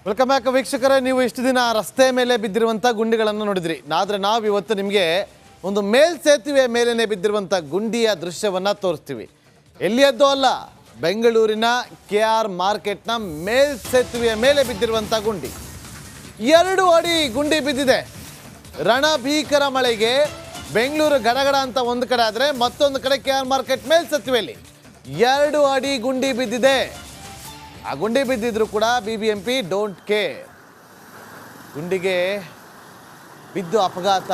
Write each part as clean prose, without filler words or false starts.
Welcome back ವೀಕ್ಷಕರೇ. ನೀವು ಇಷ್ಟು ದಿನ ರಸ್ತೆ ಮೇಲೆ ಬಿದ್ದಿರುವಂಥ ಗುಂಡಿಗಳನ್ನು ನೋಡಿದ್ರಿ. ಆದರೆ ನಾವು ಇವತ್ತು ನಿಮಗೆ ಒಂದು ಮೇಲ್ಸೇತುವೆ ಮೇಲೇ ಬಿದ್ದಿರುವಂಥ ಗುಂಡಿಯ ದೃಶ್ಯವನ್ನು ತೋರಿಸ್ತೀವಿ. ಎಲ್ಲಿಯದ್ದೋ ಅಲ್ಲ, ಬೆಂಗಳೂರಿನ KR ಮಾರ್ಕೆಟ್ನ ಮೇಲ್ಸೇತುವೆಯ ಮೇಲೆ ಬಿದ್ದಿರುವಂಥ ಗುಂಡಿ. 2 ಅಡಿ ಗುಂಡಿ ಬಿದ್ದಿದೆ. ರಣಭೀಕರ ಮಳೆಗೆ ಬೆಂಗಳೂರು ಗಡಗಡ ಅಂತ ಒಂದು ಕಡೆ ಆದರೆ, ಮತ್ತೊಂದು ಕಡೆ KR ಮಾರ್ಕೆಟ್ ಮೇಲ್ಸೇತುವೆಯಲ್ಲಿ 2 ಅಡಿ ಗುಂಡಿ ಬಿದ್ದಿದೆ. ಆ ಗುಂಡಿ ಬಿದ್ದಿದ್ರು ಕೂಡ BBMP ಡೋಂಟ್ ಕೇರ್. ಗುಂಡಿಗೆ ಬಿದ್ದು ಅಪಘಾತ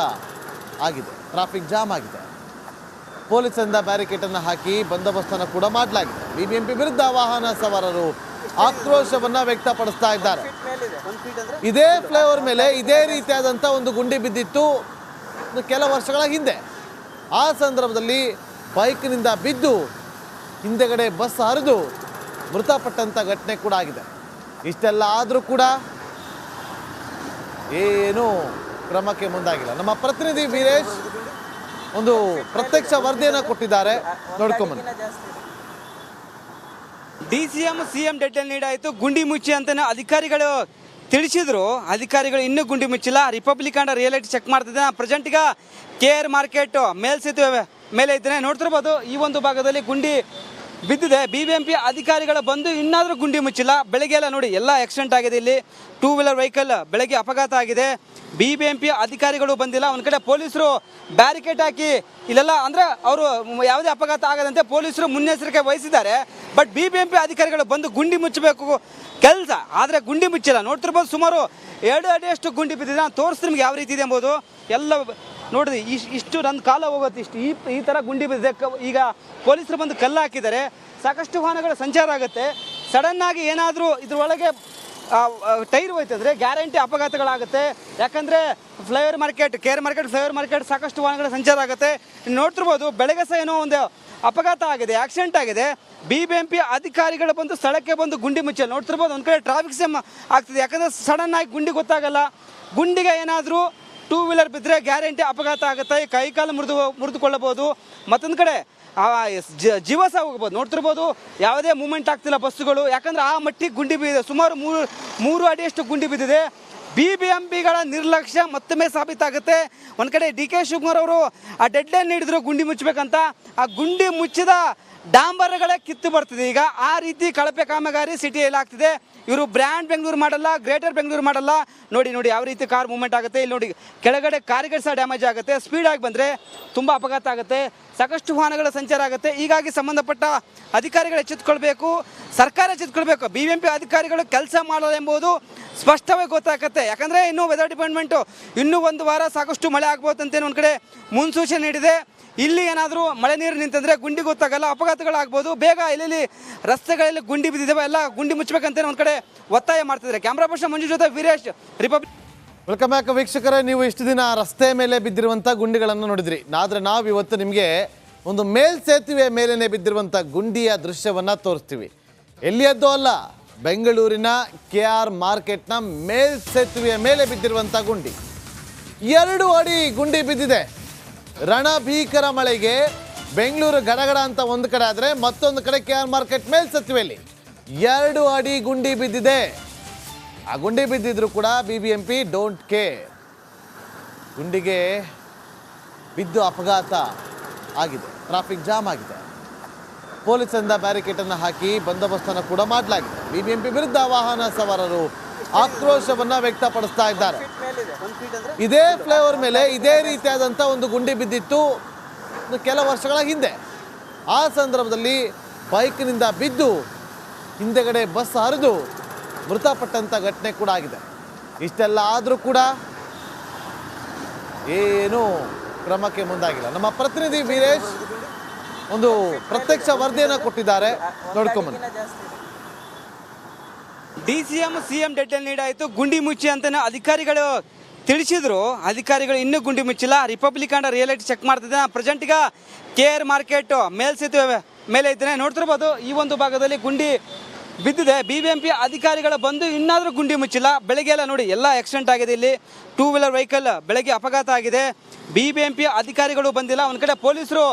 ಆಗಿದೆ, ಟ್ರಾಫಿಕ್ ಜಾಮ್ ಆಗಿದೆ. ಪೊಲೀಸರಿಂದ ಬ್ಯಾರಿಕೇಡನ್ನು ಹಾಕಿ ಬಂದೋಬಸ್ತನ್ನು ಕೂಡ ಮಾಡಲಾಗಿದೆ. BBMP ವಿರುದ್ಧ ವಾಹನ ಸವಾರರು ಆಕ್ರೋಶವನ್ನು ವ್ಯಕ್ತಪಡಿಸ್ತಾ ಇದ್ದಾರೆ. ಇದೇ ಫ್ಲೈಓವರ್ ಮೇಲೆ ಇದೇ ರೀತಿಯಾದಂಥ ಒಂದು ಗುಂಡಿ ಬಿದ್ದಿತ್ತು ಕೆಲ ವರ್ಷಗಳ ಹಿಂದೆ. ಆ ಸಂದರ್ಭದಲ್ಲಿ ಬೈಕ್ನಿಂದ ಬಿದ್ದು ಹಿಂದೆಗಡೆ ಬಸ್ ಹರಿದು ಮೃತಪಟ್ಟಂಥ ಘಟನೆ ಕೂಡ ಆಗಿದೆ. ಇಷ್ಟೆಲ್ಲ ಆದರೂ ಕೂಡ ಏನೂ ಕ್ರಮಕ್ಕೆ ಮುಂದಾಗಿಲ್ಲ. ನಮ್ಮ ಪ್ರತಿನಿಧಿ ವೀರೇಶ್ ಒಂದು ಪ್ರತ್ಯಕ್ಷ ವರದಿಯನ್ನು ಕೊಟ್ಟಿದ್ದಾರೆ, ನೋಡ್ಕೊಂಬನ್ನಿ. DCM CM ಡೆಡ್ ಲೀಡ್ ಆಯಿತು, ಗುಂಡಿ ಮುಚ್ಚಿ ಅಂತ ಅಧಿಕಾರಿಗಳು ತಿಳಿಸಿದ್ರು. ಅಧಿಕಾರಿಗಳು ಇನ್ನೂ ಗುಂಡಿ ಮುಚ್ಚಿಲ್ಲ. ರಿಪಬ್ಲಿಕ್ ಅಂಡ್ ರಿಯಾಲಿಟಿ ಚೆಕ್ ಮಾಡ್ತಿದ್ದೆ. ಪ್ರೆಸೆಂಟ್ ಈಗ KR ಮಾರ್ಕೆಟ್ ಮೇಲ್ಸೇತುವೆ ಮೇಲೆ ಇದ್ದೇನೆ. ನೋಡ್ತಿರ್ಬೋದು, ಈ ಒಂದು ಭಾಗದಲ್ಲಿ ಗುಂಡಿ ಬಿದ್ದಿದೆ. BBMP ಅಧಿಕಾರಿಗಳು ಬಂದು ಇನ್ನಾದರೂ ಗುಂಡಿ ಮುಚ್ಚಿಲ್ಲ. ಬೆಳಗ್ಗೆ ಎಲ್ಲ ನೋಡಿ, ಎಲ್ಲ ಆಕ್ಸಿಡೆಂಟ್ ಆಗಿದೆ. ಇಲ್ಲಿ 2 ವೀಲರ್ ವೆಹಿಕಲ್ ಬೆಳಗ್ಗೆ ಅಪಘಾತ ಆಗಿದೆ. BBMP ಅಧಿಕಾರಿಗಳು ಬಂದಿಲ್ಲ. ಒಂದು ಕಡೆ ಪೊಲೀಸರು ಬ್ಯಾರಿಕೇಡ್ ಹಾಕಿ ಇಲ್ಲೆಲ್ಲ ಅಂದರೆ ಅವರು ಯಾವುದೇ ಅಪಘಾತ ಆಗದಂತೆ ಪೊಲೀಸರು ಮುನ್ನೆಚ್ಚರಿಕೆ ವಹಿಸಿದ್ದಾರೆ. ಬಟ್ BBMP ಅಧಿಕಾರಿಗಳು ಬಂದು ಗುಂಡಿ ಮುಚ್ಚಬೇಕು ಕೆಲಸ, ಆದರೆ ಗುಂಡಿ ಮುಚ್ಚಿಲ್ಲ. ನೋಡ್ತಿರ್ಬೋದು, ಸುಮಾರು 2 ಅಡಿಯಷ್ಟು ಗುಂಡಿ ಬಿದ್ದಿದೆ. ನಾನು ತೋರಿಸ್ತೀನಿ ನಿಮ್ಗೆ ಯಾವ ರೀತಿ ಇದೆ ಎಂಬುದು. ಎಲ್ಲ ನೋಡಿರಿ, ಇಷ್ಟು ನನ್ನ ಕಾಲ ಹೋಗುತ್ತೆ, ಇಷ್ಟು ಈ ಥರ ಗುಂಡಿ ಬಿದ್ದಿದೆ. ಈಗ ಪೊಲೀಸರು ಬಂದು ಕಲ್ಲು ಹಾಕಿದ್ದಾರೆ. ಸಾಕಷ್ಟು ವಾಹನಗಳ ಸಂಚಾರ ಆಗುತ್ತೆ. ಸಡನ್ನಾಗಿ ಏನಾದರೂ ಇದ್ರೊಳಗೆ ಟೈರ್ ಹೋಯ್ತಂದರೆ ಗ್ಯಾರಂಟಿ ಅಪಘಾತಗಳಾಗುತ್ತೆ. ಯಾಕಂದರೆ flyover market, KR market, flyover market ಸಾಕಷ್ಟು ವಾಹನಗಳ ಸಂಚಾರ ಆಗುತ್ತೆ. ನೋಡ್ತಿರ್ಬೋದು, ಬೆಳಗ್ಗೆ ಸಹ ಏನೋ ಒಂದು ಅಪಘಾತ ಆಗಿದೆ, ಆಕ್ಸಿಡೆಂಟ್ ಆಗಿದೆ. BBMP ಅಧಿಕಾರಿಗಳು ಬಂದು ಸ್ಥಳಕ್ಕೆ ಬಂದು ಗುಂಡಿ ಮುಚ್ಚಲ್ಲ. ನೋಡ್ತಿರ್ಬೋದು, ಒಂದು ಕಡೆ ಟ್ರಾಫಿಕ್ ಜಾಮ್ ಆಗ್ತದೆ. ಯಾಕಂದರೆ ಸಡನ್ನಾಗಿ ಗುಂಡಿ ಗೊತ್ತಾಗಲ್ಲ. ಗುಂಡಿಗೆ ಏನಾದರೂ 2 ವೀಲರ್ ಬಿದ್ದರೆ ಗ್ಯಾರಂಟಿ ಅಪಘಾತ ಆಗುತ್ತೆ. ಕೈಕಾಲು ಮುರಿದುಕೊಳ್ಳಬಹುದು. ಮತ್ತೊಂದು ಕಡೆ ಜೀವ ಸಹ ಹೋಗ್ಬೋದು. ನೋಡ್ತಿರ್ಬೋದು, ಯಾವುದೇ ಮೂವ್ಮೆಂಟ್ ಆಗ್ತಿಲ್ಲ ಬಸ್ಸುಗಳು. ಯಾಕಂದರೆ ಆ ಮಟ್ಟಿಗೆ ಗುಂಡಿ ಬಿದ್ದಿದೆ. ಸುಮಾರು 3 ಅಡಿಯಷ್ಟು ಗುಂಡಿ ಬಿದ್ದಿದೆ. BBMPಗಳ ನಿರ್ಲಕ್ಷ್ಯ ಮತ್ತೊಮ್ಮೆ ಸಾಬೀತಾಗುತ್ತೆ. ಒಂದು ಕಡೆ DK ಶಿವಕುಮಾರ್ ಅವರು ಆ ಡೆಡ್ ಲೈನ್ ನೀಡಿದ್ರು ಗುಂಡಿ ಮುಚ್ಚಬೇಕಂತ. ಆ ಗುಂಡಿ ಮುಚ್ಚಿದ ಡಾಂಬರ್ಗಳೇ ಕಿತ್ತು ಬರ್ತಿದೆ. ಈಗ ಆ ರೀತಿ ಕಳಪೆ ಕಾಮಗಾರಿ ಸಿಟಿಯಲ್ಲಿ ಆಗ್ತಿದೆ. ಇವರು ಬ್ರ್ಯಾಂಡ್ ಬೆಂಗಳೂರು ಮಾಡಲ್ಲ, ಗ್ರೇಟರ್ ಬೆಂಗಳೂರು ಮಾಡಲ್ಲ. ನೋಡಿ ಯಾವ ರೀತಿ ಕಾರ್ ಮೂವ್ಮೆಂಟ್ ಆಗುತ್ತೆ. ಇಲ್ಲಿ ನೋಡಿ, ಕೆಳಗಡೆ ಕಾರಿಗೆ ಸಹ ಡ್ಯಾಮೇಜ್ ಆಗುತ್ತೆ. ಸ್ಪೀಡಾಗಿ ಬಂದರೆ ತುಂಬ ಅಪಘಾತ ಆಗುತ್ತೆ. ಸಾಕಷ್ಟು ವಾಹನಗಳ ಸಂಚಾರ ಆಗುತ್ತೆ. ಹೀಗಾಗಿ ಸಂಬಂಧಪಟ್ಟ ಅಧಿಕಾರಿಗಳು ಎಚ್ಚೆತ್ತುಕೊಳ್ಬೇಕು, ಸರ್ಕಾರ ಎಚ್ಚೆತ್ತುಕೊಳ್ಬೇಕು. BBMP ಅಧಿಕಾರಿಗಳು ಕೆಲಸ ಮಾಡಲ್ಲ ಎಂಬುದು ಸ್ಪಷ್ಟವಾಗಿ ಗೊತ್ತಾಗುತ್ತೆ. ಯಾಕಂದರೆ ಇನ್ನೂ ವೆದರ್ ಡಿಪಾರ್ಟ್ಮೆಂಟು ಇನ್ನೂ 1 ವಾರ ಸಾಕಷ್ಟು ಮಳೆ ಆಗ್ಬೋದಂತೇನು ಒಂದು ಕಡೆ ಮುನ್ಸೂಚನೆ ನೀಡಿದೆ. ಇಲ್ಲಿ ಏನಾದರೂ ಮಳೆ ನೀರು ನಿಂತಂದರೆ ಗುಂಡಿ ಗೊತ್ತಾಗಲ್ಲ, ಅಪಘಾತಗಳಾಗ್ಬೋದು. ಬೇಗ ಇಲ್ಲಿ ರಸ್ತೆಗಳಲ್ಲಿ ಗುಂಡಿ ಬಿದ್ದಿದ್ದಾವೆ, ಎಲ್ಲ ಗುಂಡಿ ಮುಚ್ಚಬೇಕಂತೇನು ಒಂದು ಕಡೆ ಒತ್ತಾಯ ಮಾಡ್ತಿದ್ದಾರೆ. ಕ್ಯಾಮ್ರಾ ಪರ್ಸನ್ ಮಂಜು ಜೊತೆ ವೀರೇಶ್, ರಿಪಬ್ಲಿಕ್. ವೆಲ್ಕಮ್ ಬ್ಯಾಕ್ ವೀಕ್ಷಕರೇ. ನೀವು ಇಷ್ಟು ದಿನ ರಸ್ತೆ ಮೇಲೆ ಬಿದ್ದಿರುವಂಥ ಗುಂಡಿಗಳನ್ನು ನೋಡಿದ್ರಿ. ಆದರೆ ನಾವು ಇವತ್ತು ನಿಮಗೆ ಒಂದು ಮೇಲ್ಸೇತುವೆ ಮೇಲೇ ಬಿದ್ದಿರುವಂಥ ಗುಂಡಿಯ ದೃಶ್ಯವನ್ನು ತೋರಿಸ್ತೀವಿ. ಎಲ್ಲಿಯದ್ದೋ ಅಲ್ಲ, ಬೆಂಗಳೂರಿನ KR ಮಾರ್ಕೆಟ್ನ ಮೇಲ್ಸೇತುವೆಯ ಮೇಲೆ ಬಿದ್ದಿರುವಂಥ ಗುಂಡಿ. 2 ಅಡಿ ಗುಂಡಿ ಬಿದ್ದಿದೆ. ರಣಭೀಕರ ಮಳೆಗೆ ಬೆಂಗಳೂರು ಗಡಗಡ ಅಂತ ಒಂದು ಕಡೆ ಆದರೆ, ಮತ್ತೊಂದು ಕಡೆ KR ಮಾರ್ಕೆಟ್ ಮೇಲ್ಸೇತುವೆಯಲ್ಲಿ 2 ಅಡಿ ಗುಂಡಿ ಬಿದ್ದಿದೆ. ಆ ಗುಂಡಿ ಬಿದ್ದಿದ್ರು ಕೂಡ BBMP ಡೋಂಟ್ ಕೇರ್. ಗುಂಡಿಗೆ ಬಿದ್ದು ಅಪಘಾತ ಆಗಿದೆ, ಟ್ರಾಫಿಕ್ ಜಾಮ್ ಆಗಿದೆ. ಪೊಲೀಸರಿಂದ ಬ್ಯಾರಿಕೇಡನ್ನು ಹಾಕಿ ಬಂದೋಬಸ್ತನ್ನು ಕೂಡ ಮಾಡಲಾಗಿದೆ. BBMP ವಿರುದ್ಧ ವಾಹನ ಸವಾರರು ಆಕ್ರೋಶವನ್ನು ವ್ಯಕ್ತಪಡಿಸ್ತಾ ಇದ್ದಾರೆ. ಇದೇ ಫ್ಲೈಓವರ್ ಮೇಲೆ ಇದೇ ರೀತಿಯಾದಂಥ ಒಂದು ಗುಂಡಿ ಬಿದ್ದಿತ್ತು ಕೆಲ ವರ್ಷಗಳ ಹಿಂದೆ. ಆ ಸಂದರ್ಭದಲ್ಲಿ ಬೈಕ್ನಿಂದ ಬಿದ್ದು ಹಿಂದೆಗಡೆ ಬಸ್ ಹರಿದು ಮೃತಪಟ್ಟಂಥ ಘಟನೆ ಕೂಡ ಆಗಿದೆ. ಇಷ್ಟೆಲ್ಲ ಆದರೂ ಕೂಡ ಏನೂ ಕ್ರಮಕ್ಕೆ ಮುಂದಾಗಿಲ್ಲ. ನಮ್ಮ ಪ್ರತಿನಿಧಿ ವೀರೇಶ್ ಒಂದು ಪ್ರತ್ಯಕ್ಷ ವರದಿಯನ್ನು ಕೊಟ್ಟಿದ್ದಾರೆ, ನೋಡ್ಕೊಂಬನ್ನಿ. DCM CM ಡೆಡ್ ಲೀಡ್ ಆಯಿತು, ಗುಂಡಿ ಮುಚ್ಚಿ ಅಂತ ಅಧಿಕಾರಿಗಳು ತಿಳಿಸಿದ್ರು. ಅಧಿಕಾರಿಗಳು ಇನ್ನೂ ಗುಂಡಿ ಮುಚ್ಚಿಲ್ಲ. ರಿಪಬ್ಲಿಕ್ ಅಂಡ್ ರಿಯಾಲಿಟಿ ಚೆಕ್ ಮಾಡ್ತಿದ್ದೆ. ಪ್ರೆಸೆಂಟ್ ಈಗ KR ಮಾರ್ಕೆಟ್ ಮೇಲ್ಸೇತುವೆ ಮೇಲೆ ಇದ್ದೇನೆ. ನೋಡ್ತಿರ್ಬೋದು, ಈ ಒಂದು ಭಾಗದಲ್ಲಿ ಗುಂಡಿ ಬಿದ್ದಿದೆ. BBMP ಅಧಿಕಾರಿಗಳು ಬಂದು ಇನ್ನಾದರೂ ಗುಂಡಿ ಮುಚ್ಚಿಲ್ಲ. ಬೆಳಗ್ಗೆ ಎಲ್ಲ ನೋಡಿ ಎಲ್ಲ ಆಕ್ಸಿಡೆಂಟ್ ಆಗಿದೆ. ಇಲ್ಲಿ 2 ವೀಲರ್ ವೆಹಿಕಲ್ ಬೆಳಗ್ಗೆ ಅಪಘಾತ ಆಗಿದೆ. BBMP ಅಧಿಕಾರಿಗಳು ಬಂದಿಲ್ಲ. ಒಂದು ಕಡೆ ಪೊಲೀಸರು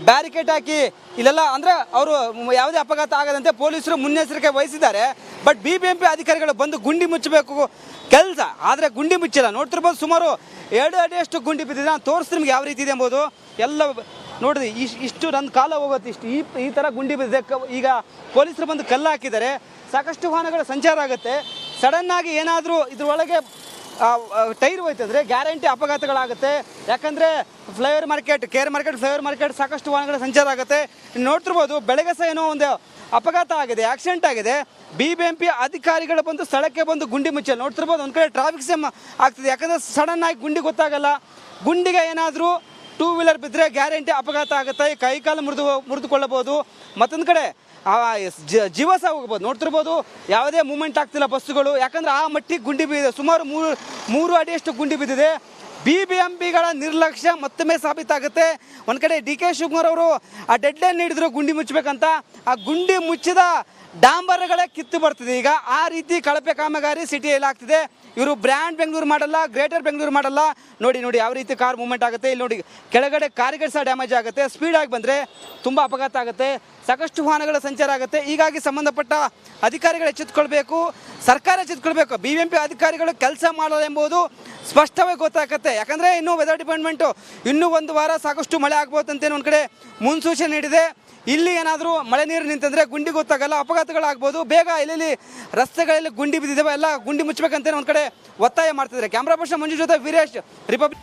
ಬ್ಯಾರಿಕೇಡ್ ಹಾಕಿ ಇಲ್ಲೆಲ್ಲ ಅಂದರೆ ಅವರು ಯಾವುದೇ ಅಪಘಾತ ಆಗದಂತೆ ಪೊಲೀಸರು ಮುನ್ನೆಚ್ಚರಿಕೆ ವಹಿಸಿದ್ದಾರೆ. ಬಟ್ BBMP ಅಧಿಕಾರಿಗಳು ಬಂದು ಗುಂಡಿ ಮುಚ್ಚಬೇಕು ಕೆಲಸ, ಆದರೆ ಗುಂಡಿ ಮುಚ್ಚಿಲ್ಲ. ನೋಡ್ತಿರ್ಬೋದು ಸುಮಾರು 2 ಅಡಿಯಷ್ಟು ಗುಂಡಿ ಬಿದ್ದಿದೆ. ನಾನು ತೋರಿಸ್ತೀನಿ ನಿಮ್ಗೆ ಯಾವ ರೀತಿ ಇದೆ ಎಂಬುದು. ಎಲ್ಲ ನೋಡಿರಿ, ಇಷ್ಟು ನನ್ನ ಕಾಲ ಹೋಗುತ್ತೆ, ಇಷ್ಟು ಈ ಥರ ಗುಂಡಿ ಬಿದ್ದಿದೆ. ಈಗ ಪೊಲೀಸರು ಬಂದು ಕಲ್ಲು ಹಾಕಿದ್ದಾರೆ. ಸಾಕಷ್ಟು ವಾಹನಗಳ ಸಂಚಾರ ಆಗುತ್ತೆ. ಸಡನ್ನಾಗಿ ಏನಾದರೂ ಇದ್ರೊಳಗೆ ಟೈರ್ ಹೋಯ್ತಂದ್ರೆ ಗ್ಯಾರಂಟಿ ಅಪಘಾತಗಳಾಗುತ್ತೆ. ಯಾಕಂದರೆ flyover market, KR market, flyover market ಸಾಕಷ್ಟು ವಾಹನಗಳ ಸಂಚಾರ ಆಗುತ್ತೆ. ನೋಡ್ತಿರ್ಬೋದು ಬೆಳಗ್ಗೆ ಸಹ ಏನೋ ಒಂದು ಅಪಘಾತ ಆಗಿದೆ, ಆಕ್ಸಿಡೆಂಟ್ ಆಗಿದೆ. BBMP ಅಧಿಕಾರಿಗಳು ಬಂದು ಸ್ಥಳಕ್ಕೆ ಬಂದು ಗುಂಡಿ ಮುಚ್ಚಲ್ಲ. ನೋಡ್ತಿರ್ಬೋದು ಒಂದು ಕಡೆ ಟ್ರಾಫಿಕ್ ಸೇಮ್ ಆಗ್ತದೆ. ಯಾಕಂದರೆ ಸಡನ್ನಾಗಿ ಗುಂಡಿ ಗೊತ್ತಾಗಲ್ಲ. ಗುಂಡಿಗೆ ಏನಾದರೂ 2 ವೀಲರ್ ಬಿದ್ದರೆ ಗ್ಯಾರಂಟಿ ಅಪಘಾತ ಆಗುತ್ತೆ. ಕೈಕಾಲು ಮುರಿದುಕೊಳ್ಳಬಹುದು. ಮತ್ತೊಂದು ಕಡೆ ಜೀವ ಸಹ ಹೋಗ್ಬೋದು. ನೋಡ್ತಿರ್ಬೋದು ಯಾವುದೇ ಮೂವ್ಮೆಂಟ್ ಆಗ್ತಿಲ್ಲ ಬಸ್ಸುಗಳು. ಯಾಕಂದರೆ ಆ ಮಟ್ಟಿಗೆ ಗುಂಡಿ ಬಿದ್ದಿದೆ. ಸುಮಾರು 3 ಅಡಿಯಷ್ಟು ಗುಂಡಿ ಬಿದ್ದಿದೆ. BBMPಗಳ ನಿರ್ಲಕ್ಷ್ಯ ಮತ್ತೊಮ್ಮೆ ಸಾಬೀತಾಗುತ್ತೆ. ಒಂದು ಕಡೆ DK ಶಿವಕುಮಾರ್ ಅವರು ಆ ಡೆಡ್ ಲೈನ್ ನೀಡಿದ್ರು ಗುಂಡಿ ಮುಚ್ಚಬೇಕಂತ. ಆ ಗುಂಡಿ ಮುಚ್ಚಿದ ಡಾಂಬರ್ಗಳೇ ಕಿತ್ತು ಬರ್ತಿದೆ. ಈಗ ಆ ರೀತಿ ಕಳಪೆ ಕಾಮಗಾರಿ ಸಿಟಿಯಲ್ಲಿ ಆಗ್ತಿದೆ. ಇವರು ಬ್ರ್ಯಾಂಡ್ ಬೆಂಗಳೂರು ಮಾಡಲ್ಲ, ಗ್ರೇಟರ್ ಬೆಂಗಳೂರು ಮಾಡಲ್ಲ. ನೋಡಿ ಯಾವ ರೀತಿ ಕಾರ್ ಮೂವ್ಮೆಂಟ್ ಆಗುತ್ತೆ. ಇಲ್ಲಿ ನೋಡಿ ಕೆಳಗಡೆ ಕಾರಿಗೆ ಸಹ ಡ್ಯಾಮೇಜ್ ಆಗುತ್ತೆ. ಸ್ಪೀಡಾಗಿ ಬಂದರೆ ತುಂಬ ಅಪಘಾತ ಆಗುತ್ತೆ. ಸಾಕಷ್ಟು ವಾಹನಗಳ ಸಂಚಾರ ಆಗುತ್ತೆ. ಹೀಗಾಗಿ ಸಂಬಂಧಪಟ್ಟ ಅಧಿಕಾರಿಗಳು ಎಚ್ಚೆತ್ತುಕೊಳ್ಬೇಕು, ಸರ್ಕಾರ ಎಚ್ಚೆತ್ತುಕೊಳ್ಬೇಕು. BBMP ಅಧಿಕಾರಿಗಳು ಕೆಲಸ ಮಾಡಲ್ಲ ಎಂಬುದು ಸ್ಪಷ್ಟವಾಗಿ ಗೊತ್ತಾಗುತ್ತೆ. ಯಾಕಂದರೆ ಇನ್ನೂ ವೆದರ್ ಡಿಪಾರ್ಟ್ಮೆಂಟು ಇನ್ನೂ 1 ವಾರ ಸಾಕಷ್ಟು ಮಳೆ ಆಗ್ಬೋದು ಅಂತೇನು ಒಂದು ಕಡೆ ಮುನ್ಸೂಚನೆ ನೀಡಿದೆ. ಇಲ್ಲಿ ಏನಾದರೂ ಮಳೆ ನೀರು ನಿಂತಂದರೆ ಗುಂಡಿ ಗೊತ್ತಾಗಲ್ಲ, ಅಪಘಾತಗಳಾಗ್ಬೋದು. ಬೇಗ ಇಲ್ಲಿ ರಸ್ತೆಗಳಲ್ಲಿ ಗುಂಡಿ ಬಿದ್ದಿದ್ದಾವೆ, ಎಲ್ಲ ಗುಂಡಿ ಮುಚ್ಚಬೇಕಂತೇನೆ ಒಂದು ಕಡೆ ಒತ್ತಾಯ ಮಾಡ್ತಿದ್ದಾರೆ. ಕ್ಯಾಮ್ರಾ ಪರ್ಸನ್ ಮಂಜು ಜೊತೆ ವೀರೇಶ್, ರಿಪಬ್ಲಿಕ್.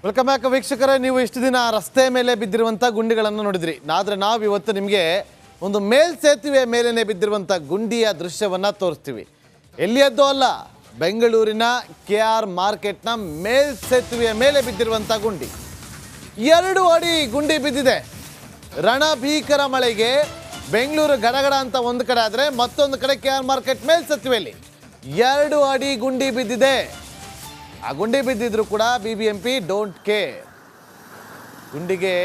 ವೆಲ್ಕಮ್ ಬ್ಯಾಕ್ ವೀಕ್ಷಕರೇ. ನೀವು ಇಷ್ಟು ದಿನ ರಸ್ತೆ ಮೇಲೆ ಬಿದ್ದಿರುವಂಥ ಗುಂಡಿಗಳನ್ನು ನೋಡಿದ್ರಿ. ಆದರೆ ನಾವು ಇವತ್ತು ನಿಮಗೆ ಒಂದು ಮೇಲ್ಸೇತುವೆ ಮೇಲೇ ಬಿದ್ದಿರುವಂಥ ಗುಂಡಿಯ ದೃಶ್ಯವನ್ನು ತೋರಿಸ್ತೀವಿ. ಎಲ್ಲಿಯದ್ದೋ ಅಲ್ಲ, ಬೆಂಗಳೂರಿನ KR ಮಾರ್ಕೆಟ್ನ ಮೇಲ್ಸೇತುವೆಯ ಮೇಲೆ ಬಿದ್ದಿರುವಂಥ ಗುಂಡಿ. 2 ಅಡಿ ಗುಂಡಿ ಬಿದ್ದಿದೆ. ರಣಭೀಕರ ಮಳೆಗೆ ಬೆಂಗಳೂರು ಗಡಗಡ ಅಂತ ಒಂದು ಕಡೆ ಆದರೆ, ಮತ್ತೊಂದು ಕಡೆ KR ಮಾರ್ಕೆಟ್ ಮೇಲ್ಸೇತುವೆಯಲ್ಲಿ 2 ಅಡಿ ಗುಂಡಿ ಬಿದ್ದಿದೆ. ಆ ಗುಂಡಿ ಬಿದ್ದಿದ್ರು ಕೂಡ BBMP ಡೋಂಟ್ ಕೇರ್. ಗುಂಡಿಗೆ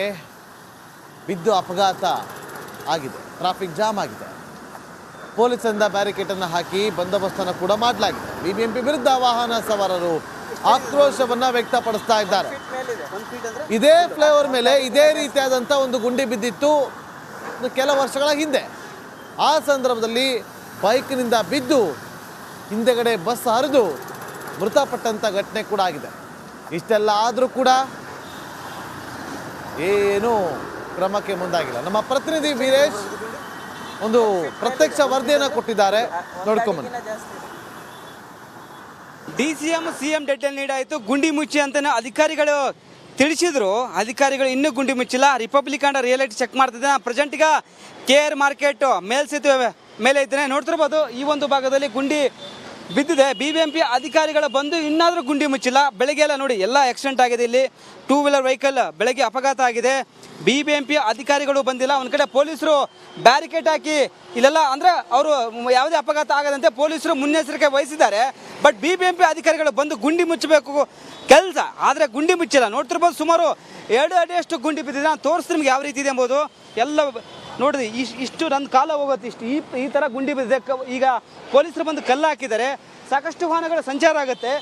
ಬಿದ್ದು ಅಪಘಾತ ಆಗಿದೆ, ಟ್ರಾಫಿಕ್ ಜಾಮ್ ಆಗಿದೆ. ಪೊಲೀಸರಿಂದ ಬ್ಯಾರಿಕೇಡನ್ನು ಹಾಕಿ ಬಂದೋಬಸ್ತನ್ನು ಕೂಡ ಮಾಡಲಾಗಿದೆ. BBMP ವಿರುದ್ಧ ವಾಹನ ಸವಾರರು ಆಕ್ರೋಶವನ್ನು ವ್ಯಕ್ತಪಡಿಸ್ತಾ ಇದ್ದಾರೆ. ಇದೇ ಫ್ಲೈಓವರ್ ಮೇಲೆ ಇದೇ ರೀತಿಯಾದಂಥ ಒಂದು ಗುಂಡಿ ಬಿದ್ದಿತ್ತು ಕೆಲ ವರ್ಷಗಳ ಹಿಂದೆ. ಆ ಸಂದರ್ಭದಲ್ಲಿ ಬೈಕ್ನಿಂದ ಬಿದ್ದು ಹಿಂದೆಗಡೆ ಬಸ್ ಹರಿದು ಮೃತಪಟ್ಟಂಥ ಘಟನೆ ಕೂಡ ಆಗಿದೆ. ಇಷ್ಟೆಲ್ಲ ಆದರೂ ಕೂಡ ಏನೂ ಕ್ರಮಕ್ಕೆ ಮುಂದಾಗಿಲ್ಲ. ನಮ್ಮ ಪ್ರತಿನಿಧಿ ವೀರೇಶ್ ಒಂದು ಪ್ರತ್ಯಕ್ಷ ವರದಿಯನ್ನು ಕೊಟ್ಟಿದ್ದಾರೆ, ನೋಡ್ಕೊಂಬನ್ನಿ. DCM CM ಡೆಡ್ ಲೈನ್ ನೀಡಾಯಿತು, ಗುಂಡಿ ಮುಚ್ಚಿ ಅಂತಾನೆ ಅಧಿಕಾರಿಗಳು ತಿಳಿಸಿದ್ರು. ಅಧಿಕಾರಿಗಳು ಇನ್ನೂ ಗುಂಡಿ ಮುಚ್ಚಿಲ್ಲ. ರಿಪಬ್ಲಿಕ್ ಅಂಡ್ ರಿಯಾಲಿಟಿ ಚೆಕ್ ಮಾಡ್ತಿದ್ದೆ. ಪ್ರೆಸೆಂಟ್ ಈಗ KR ಮಾರ್ಕೆಟ್ ಮೇಲ್ಸೇತುವೆ ಮೇಲೆ ಇದ್ದೇನೆ. ನೋಡ್ತಿರ್ಬೋದು ಈ ಒಂದು ಭಾಗದಲ್ಲಿ ಗುಂಡಿ ಬಿದ್ದಿದೆ. BBMP ಅಧಿಕಾರಿಗಳು ಬಂದು ಇನ್ನಾದರೂ ಗುಂಡಿ ಮುಚ್ಚಿಲ್ಲ. ಬೆಳಗ್ಗೆ ಎಲ್ಲ ನೋಡಿ ಎಲ್ಲ ಆಕ್ಸಿಡೆಂಟ್ ಆಗಿದೆ. ಇಲ್ಲಿ 2 ವೀಲರ್ ವೆಹಿಕಲ್ ಬೆಳಗ್ಗೆ ಅಪಘಾತ ಆಗಿದೆ. BBMP ಅಧಿಕಾರಿಗಳು ಬಂದಿಲ್ಲ. ಒಂದು ಕಡೆ ಪೊಲೀಸರು ಬ್ಯಾರಿಕೇಡ್ ಹಾಕಿ ಇಲ್ಲೆಲ್ಲ ಅಂದರೆ ಅವರು ಯಾವುದೇ ಅಪಘಾತ ಆಗದಂತೆ ಪೊಲೀಸರು ಮುನ್ನೆಚ್ಚರಿಕೆ ವಹಿಸಿದ್ದಾರೆ. ಬಟ್ BBMP ಅಧಿಕಾರಿಗಳು ಬಂದು ಗುಂಡಿ ಮುಚ್ಚಬೇಕು ಕೆಲಸ, ಆದರೆ ಗುಂಡಿ ಮುಚ್ಚಿಲ್ಲ. ನೋಡ್ತಿರ್ಬೋದು ಸುಮಾರು 2 ಅಡಿಯಷ್ಟು ಗುಂಡಿ ಬಿದ್ದಿದೆ. ನಾನು ತೋರಿಸ್ತೀನಿ ನಿಮ್ಗೆ ಯಾವ ರೀತಿ ಇದೆ ಎಂಬುದು. ಎಲ್ಲ ನೋಡಿರಿ, ಇಷ್ಟು ನನ್ನ ಕಾಲ ಹೋಗುತ್ತೆ, ಇಷ್ಟು ಈ ಥರ ಗುಂಡಿ ಬಿದ್ದಿದೆ. ಈಗ ಪೊಲೀಸರು ಬಂದು ಕಲ್ಲು ಹಾಕಿದ್ದಾರೆ. ಸಾಕಷ್ಟು ವಾಹನಗಳ ಸಂಚಾರ ಆಗುತ್ತೆ.